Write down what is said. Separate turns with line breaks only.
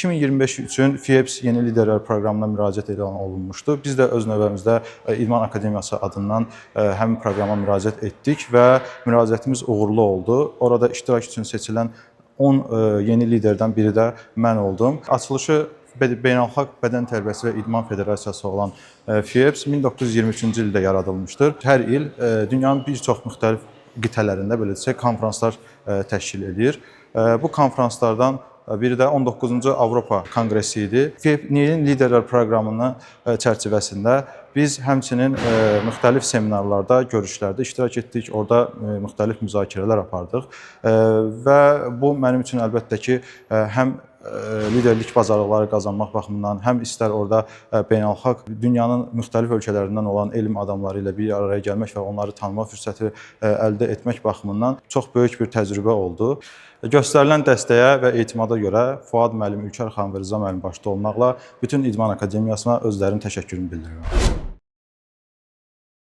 2025 üçün FİEPS Yeni Liderlər Proqramına müraciət elan olunmuşdu. Biz də öz növbəmizdə İdman Akademiyası adından həmin proqrama müraciət etdik və müraciətimiz uğurlu oldu. Orada iştirak üçün seçilən 10 yeni liderdən biri də mən oldum. Açılışı Beynəlxalq Bədən Tərbiyəsi və İdman Federasiyası olan FİEPS 1923-cü ildə yaradılmışdır. Hər il dünyanın bir çox müxtəlif qitələrində belə desək konfranslar təşkil edir. Bu konfranslardan biri də 19-cu Avropa Konqresi idi. FİEPS Liderlər Proqramının çərçivəsində biz həmçinin müxtəlif seminarlarda, görüşlərdə iştirak etdik. Orada müxtəlif müzakirələr apardıq və bu mənim üçün əlbəttə ki, həm liderlik bacarıqları qazanmaq baxımından, həm istər orada beynəlxalq dünyanın müxtəlif ölkələrindən olan elm adamları ilə bir araya gəlmək və onları tanıma fürsəti əldə etmək baxımından çox böyük bir təcrübə oldu. Göstərilən dəstəyə və etimada görə Fuad müəllim, Ülkər xanım və Rıza müəllim başda olmaqla bütün İdman Akademiyasına özlərinin təşəkkürünü bildirirəm.